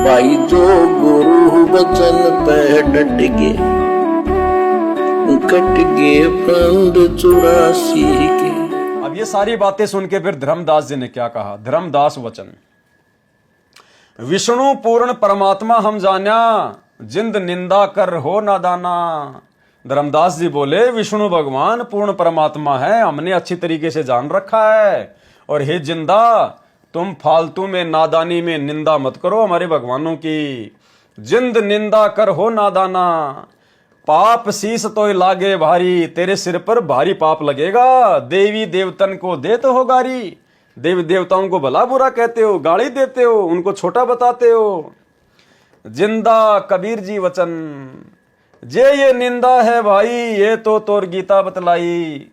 भाई जो गुरु वचन पे डट गए, कट गए प्राण 84 के। अब ये सारी बातें सुन के फिर धर्मदास जी ने क्या कहा? धर्मदास वचन, विष्णु पूर्ण परमात्मा हम जाना, जिंद निंदा कर हो नादाना। धर्मदास जी बोले विष्णु भगवान पूर्ण परमात्मा है, हमने अच्छी तरीके से जान रखा है। और हे जिंदा, तुम फालतू में नादानी में निंदा मत करो हमारे भगवानों की। जिंद निंदा कर हो नादाना, पाप शीस तो लागे भारी, तेरे सिर पर भारी पाप लगेगा। देवी देवतन को दे तो हो गारी, देवी देवताओं को भला बुरा कहते हो, गाली देते हो, उनको छोटा बताते हो। जिंदा कबीर जी वचन, जे ये निंदा है भाई, ये तो तोर गीता बतलाई।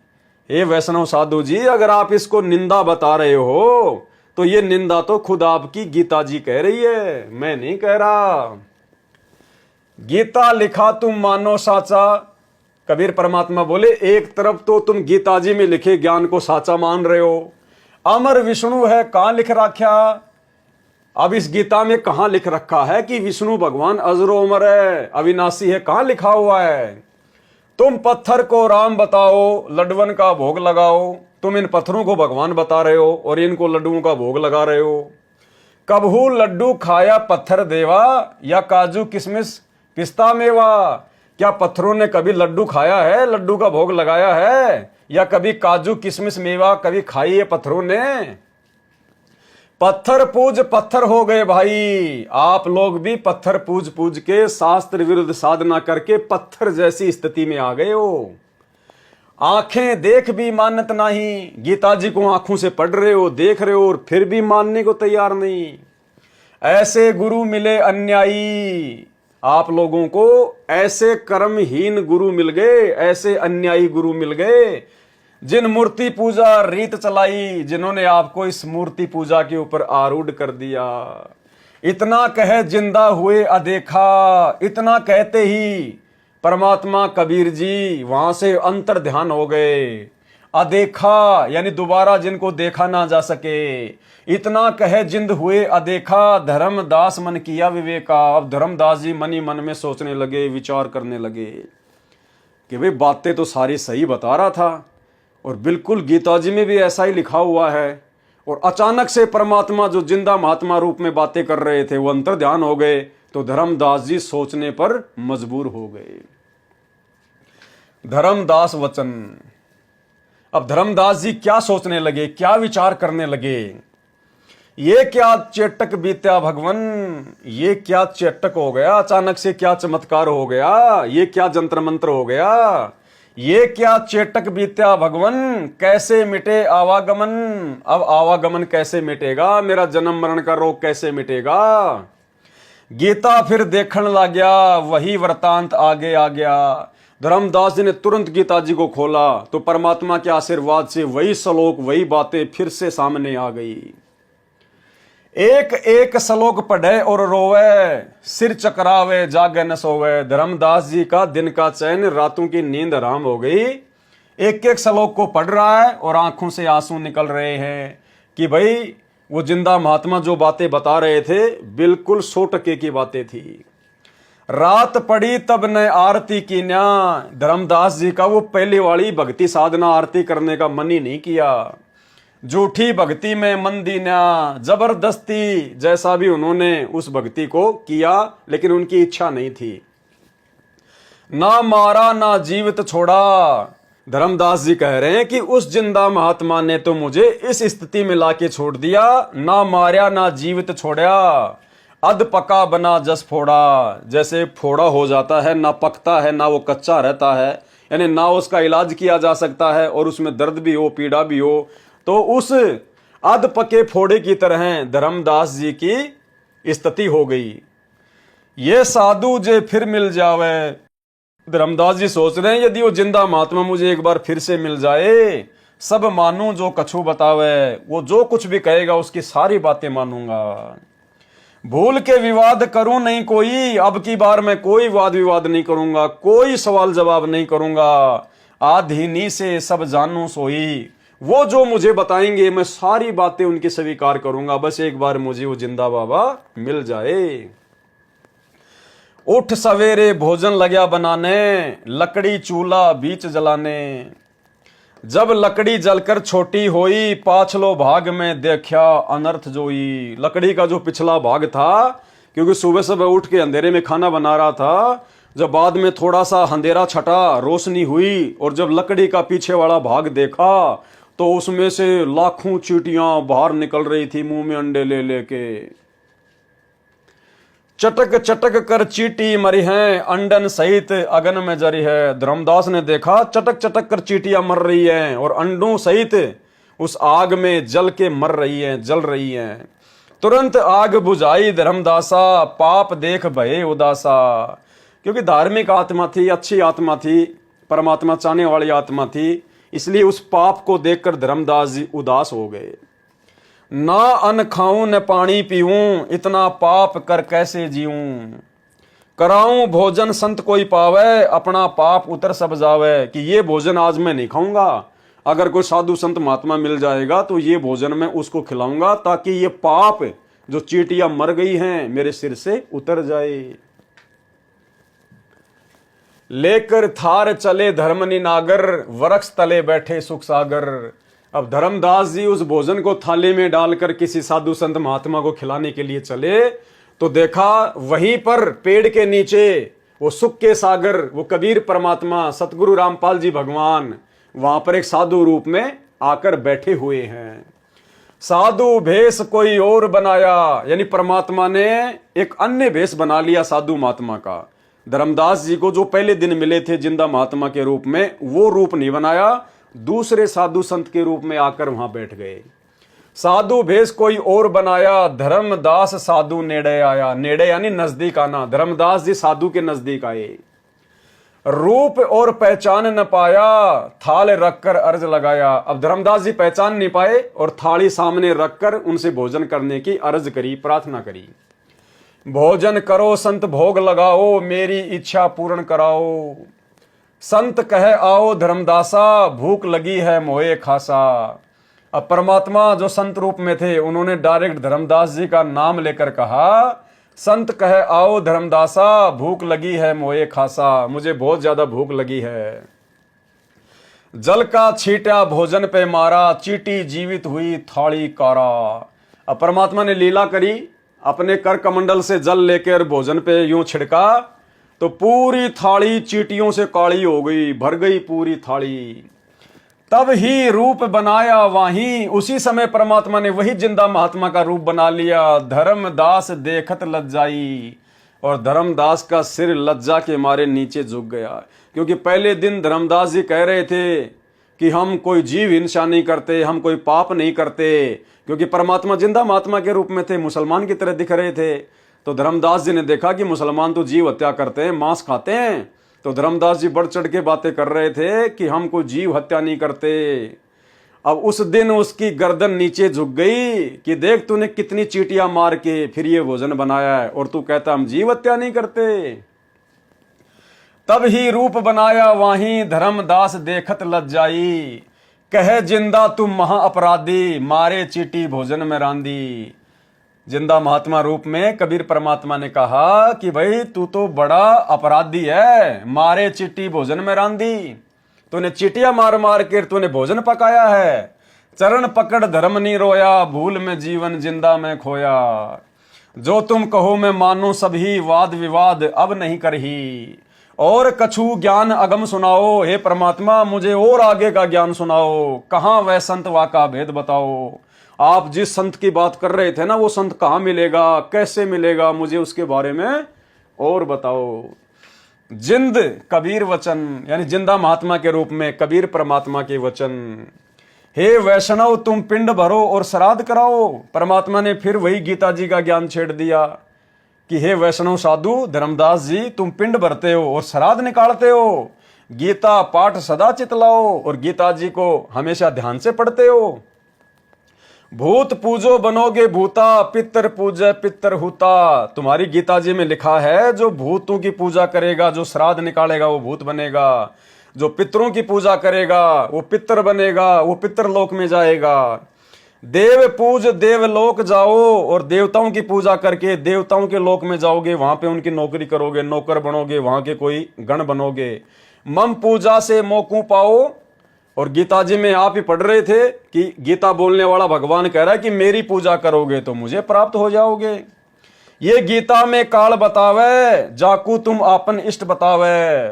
हे वैष्णव साधु जी, अगर आप इसको निंदा बता रहे हो तो ये निंदा तो खुद आपकी गीता जी कह रही है, मैं नहीं कह रहा। गीता लिखा तुम मानो साचा। कबीर परमात्मा बोले एक तरफ तो तुम गीता जी में लिखे ज्ञान को साचा मान रहे हो, अमर विष्णु है कहां लिख रखा? अब इस गीता में कहां लिख रखा है कि विष्णु भगवान अजरो अमर है, अविनाशी है? कहां लिखा हुआ है? तुम पत्थर को राम बताओ, लड्डवन का भोग लगाओ। तुम इन पत्थरों को भगवान बता रहे हो और इनको लड्डुओं का भोग लगा रहे हो। कबहू लड्डू खाया पत्थर देवा, या काजू किशमिश पिस्ता मेवा? क्या पत्थरों ने कभी लड्डू खाया है, लड्डू का भोग लगाया है? या कभी काजू किशमिश मेवा कभी खाई है पत्थरों ने? पत्थर पूज पत्थर हो गए भाई, आप लोग भी पत्थर पूज पूज के शास्त्र विरुद्ध साधना करके पत्थर जैसी स्थिति में आ गए हो। आंखें देख भी मानत नहीं, गीता जी को आंखों से पढ़ रहे हो, देख रहे हो, और फिर भी मानने को तैयार नहीं। ऐसे गुरु मिले अन्यायी, आप लोगों को ऐसे कर्महीन गुरु मिल गए, ऐसे अन्यायी गुरु मिल गए, जिन मूर्ति पूजा रीत चलाई, जिन्होंने आपको इस मूर्ति पूजा के ऊपर आरूढ़ कर दिया। इतना कहे जिंदा हुए अदेखा, इतना कहते ही परमात्मा कबीर जी वहां से अंतर ध्यान हो गए। अदेखा यानी दोबारा जिनको देखा ना जा सके। इतना कहे जिंद हुए अदेखा, धर्मदास मन किया विवेका। अब धर्मदास जी मन ही मन में सोचने लगे, विचार करने लगे कि भाई बातें तो सारी सही बता रहा था और बिल्कुल गीता जी में भी ऐसा ही लिखा हुआ है, और अचानक से परमात्मा जो जिंदा महात्मा रूप में बातें कर रहे थे वो अंतर ध्यान हो गए। तो धर्मदास जी सोचने पर मजबूर हो गए। धर्मदास वचन, अब धर्मदास जी क्या सोचने लगे, क्या विचार करने लगे? ये क्या चेटक बीत्या भगवन, ये क्या चेटक हो गया, अचानक से क्या चमत्कार हो गया, ये क्या जंत्र मंत्र हो गया, ये क्या चेटक बीत्या भगवन, कैसे मिटे आवागमन? अब आवागमन कैसे मिटेगा, मेरा जन्म मरण का रोग कैसे मिटेगा? गीता फिर देखने लग गया, वही वृतांत आगे आ गया। धर्मदास जी ने तुरंत गीता जी को खोला तो परमात्मा के आशीर्वाद से वही श्लोक, वही बातें फिर से सामने आ गई। एक एक श्लोक पढ़े और रोवे, सिर चकरावे जागे न सोवे। धर्मदास जी का दिन का चैन, रातों की नींद हराम हो गई। एक एक श्लोक को पढ़ रहा है और आंखों से आंसू निकल रहे हैं कि भाई वो जिंदा महात्मा जो बातें बता रहे थे बिल्कुल 100 टके की बातें थी। रात पड़ी तब न आरती की न्या। धर्मदास जी का वो पहले वाली भक्ति साधना आरती करने का मन ही नहीं किया। झूठी भक्ति में मन दीना, जबरदस्ती जैसा भी उन्होंने उस भक्ति को किया, लेकिन उनकी इच्छा नहीं थी। ना मारा ना जीवित छोड़ा। धर्मदास जी कह रहे हैं कि उस जिंदा महात्मा ने तो मुझे इस स्थिति में लाके छोड़ दिया, ना मारा ना जीवित छोड़ा। अध पका बना जस फोड़ा, जैसे फोड़ा हो जाता है, ना पकता है ना वो कच्चा रहता है, यानी ना उसका इलाज किया जा सकता है और उसमें दर्द भी हो, पीड़ा भी हो। तो उस अध पके फोड़े की तरह धर्मदास जी की स्थिति हो गई। ये साधु जे फिर मिल जावे। धर्मदास जी सोच रहे हैं यदि वो जिंदा महात्मा मुझे एक बार फिर से मिल जाए, सब मानूं जो कछु बतावे। वो जो कुछ भी कहेगा उसकी सारी बातें मानूंगा। भूल के विवाद करूं नहीं कोई, अब की बार मैं कोई वाद विवाद नहीं करूंगा, कोई सवाल जवाब नहीं करूंगा। आधीनी से सब जानू सोई, वो जो मुझे बताएंगे मैं सारी बातें उनकी स्वीकार करूंगा, बस एक बार मुझे वो जिंदा बाबा मिल जाए। उठ सवेरे भोजन लग्या बनाने, लकड़ी चूल्हा बीच जलाने। जब लकड़ी जलकर छोटी होई, पाछलो भाग में देखा अनर्थ जोई। लकड़ी का जो पिछला भाग था, क्योंकि सुबह सुबह उठ के अंधेरे में खाना बना रहा था, जब बाद में थोड़ा सा अंधेरा छटा, रोशनी हुई, और जब लकड़ी का पीछे वाला भाग देखा तो उसमें से लाखों चींटियां बाहर निकल रही थी मुंह में अंडे ले लेके। चटक चटक कर चींटी मरी है, अंडन सहित अगन में जरी है। धर्मदास ने देखा चटक चटक कर चींटियां मर रही हैं और अंडों सहित उस आग में जल के मर रही हैं, जल रही हैं। तुरंत आग बुझाई धर्मदासा, पाप देख भये उदासा। क्योंकि धार्मिक आत्मा थी, अच्छी आत्मा थी, परमात्मा चाहने वाली आत्मा थी, इसलिए उस पाप को देखकर धर्मदास जी उदास हो गए। ना अन्न खाऊं न पानी पीऊं, इतना पाप कर कैसे जीऊं। कराऊं भोजन संत कोई पावे, अपना पाप उतर सब जावे। कि ये भोजन आज मैं नहीं खाऊंगा, अगर कोई साधु संत महात्मा मिल जाएगा तो ये भोजन मैं उसको खिलाऊंगा, ताकि ये पाप जो चींटियां मर गई हैं मेरे सिर से उतर जाए। लेकर थार चले धर्मनि नागर, वृक्ष तले बैठे सुख सागर। अब धर्मदास जी उस भोजन को थाली में डालकर किसी साधु संत महात्मा को खिलाने के लिए चले, तो देखा वहीं पर पेड़ के नीचे वो सुख के सागर, वो कबीर परमात्मा सतगुरु रामपाल जी भगवान वहां पर एक साधु रूप में आकर बैठे हुए हैं। साधु भेष कोई और बनाया, यानी परमात्मा ने एक अन्य भेष बना लिया साधु महात्मा का। धर्मदास जी को जो पहले दिन मिले थे जिंदा महात्मा के रूप में, वो रूप नहीं बनाया, दूसरे साधु संत के रूप में आकर वहां बैठ गए। साधु भेष कोई और बनाया, धर्मदास साधु नेड़े आया। नेड़े यानी नजदीक आना, धर्मदास जी साधु के नजदीक आए। रूप और पहचान न पाया, थाल रखकर अर्ज लगाया। अब धर्मदास जी पहचान नहीं पाए और थाली सामने रखकर उनसे भोजन करने की अर्ज करी, प्रार्थना करी। भोजन करो संत भोग लगाओ, मेरी इच्छा पूर्ण कराओ। संत कहे आओ धर्मदासा, भूख लगी है मोए खासा। अब परमात्मा जो संत रूप में थे उन्होंने डायरेक्ट धर्मदास जी का नाम लेकर कहा, संत कहे आओ धर्मदासा, भूख लगी है मोए खासा। मुझे बहुत ज्यादा भूख लगी है। जल का छींटा भोजन पे मारा, चींटी जीवित हुई थाली कारा। अब परमात्मा ने लीला करी, अपने कर कमंडल से जल लेकर भोजन पे यूं छिड़का तो पूरी थाली चींटियों से काली हो गई, भर गई पूरी थाली। तब ही रूप बनाया वाही, उसी समय परमात्मा ने वही जिंदा महात्मा का रूप बना लिया। धर्मदास देखत लज्जाई, और धर्मदास का सिर लज्जा के मारे नीचे झुक गया। क्योंकि पहले दिन धर्मदास जी कह रहे थे कि हम कोई जीव हिंसा नहीं करते, हम कोई पाप नहीं करते, क्योंकि परमात्मा जिंदा महात्मा के रूप में थे, मुसलमान की तरह दिख रहे थे। तो धर्मदास जी ने देखा कि मुसलमान तो जीव हत्या करते हैं, मांस खाते हैं। तो धर्मदास जी बढ़ चढ़ के बातें कर रहे थे कि हम कोई जीव हत्या नहीं करते। अब उस दिन उसकी गर्दन नीचे झुक गई कि देख तूने कितनी चींटियां मार के फिर ये भोजन बनाया है और तू कहता हम जीव हत्या नहीं करते। तब ही रूप बनाया वाही, धर्मदास देखत लज्जाई। कहे जिंदा तुम महा अपराधी, मारे चींटी भोजन में रांधी। जिंदा महात्मा रूप में कबीर परमात्मा ने कहा कि भाई तू तो बड़ा अपराधी है, मारे चींटी भोजन में रांधी। तूने चींटियां मार मार कर तूने भोजन पकाया है। चरण पकड़ धर्म नहीं रोया, भूल में जीवन जिंदा में खोया। जो तुम कहो मैं मानो सभी, वाद विवाद अब नहीं करही। और कछु ज्ञान अगम सुनाओ, हे परमात्मा मुझे और आगे का ज्ञान सुनाओ। कहाँ वह संत वाका भेद बताओ। आप जिस संत की बात कर रहे थे ना, वो संत कहाँ मिलेगा, कैसे मिलेगा, मुझे उसके बारे में और बताओ। जिंद कबीर वचन, यानी जिंदा महात्मा के रूप में कबीर परमात्मा के वचन। हे वैष्णव तुम पिंड भरो और श्राद्ध कराओ। परमात्मा ने फिर वही गीता जी का ज्ञान छेड़ दिया कि हे वैष्णव साधु धर्मदास जी तुम पिंड भरते हो और श्राद्ध निकालते हो, गीता पाठ सदा चितलाओ और गीता जी को हमेशा ध्यान से पढ़ते हो। भूत पूजो बनोगे भूता, पितर पूजे पितर हुता। तुम्हारी गीता जी में लिखा है जो भूतों की पूजा करेगा, जो श्राद्ध निकालेगा वो भूत बनेगा। जो पितरों की पूजा करेगा वो पितर बनेगा, वो पितरलोक में जाएगा। देव पूज देवलोक जाओ, और देवताओं की पूजा करके देवताओं के लोक में जाओगे, वहां पे उनकी नौकरी करोगे, नौकर बनोगे, वहां के कोई गण बनोगे। मम पूजा से मोकू पाओ। और गीता जी में आप ही पढ़ रहे थे कि गीता बोलने वाला भगवान कह रहा है कि मेरी पूजा करोगे तो मुझे प्राप्त हो जाओगे। ये गीता में काल बतावे, जाकू तुम आपन इष्ट बतावे।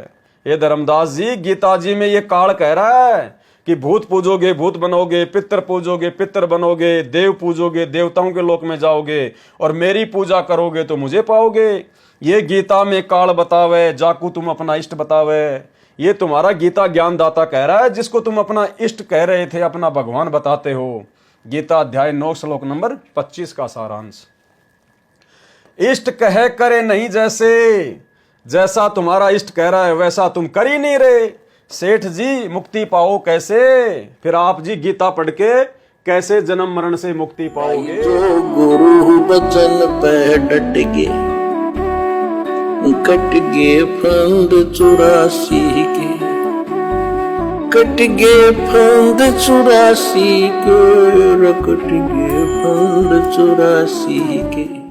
ये धर्मदास जी गीता जी में ये काल कह रहा है कि भूत पूजोगे भूत बनोगे, पितर पूजोगे पितर बनोगे, देव पूजोगे देवताओं के लोक में जाओगे, और मेरी पूजा करोगे तो मुझे पाओगे। ये गीता में काल बतावे, जाकू तुम अपना इष्ट बतावे। ये तुम्हारा गीता ज्ञानदाता कह रहा है, जिसको तुम अपना इष्ट कह रहे थे अपना भगवान बताते हो। गीता अध्याय 9 श्लोक नंबर 25 का सारांश। इष्ट कह करे नहीं जैसे, जैसा तुम्हारा इष्ट कह रहा है वैसा तुम कर ही नहीं रहे। सेठ जी मुक्ति पाओ कैसे? फिर आप जी गीता पढ़ के कैसे जन्म मरण से मुक्ति पाओगे? जो गुरु बचन पे डट गे, कट गे फंद 84 के, कट गे फंद 84 के, कट गे फंद 84 के।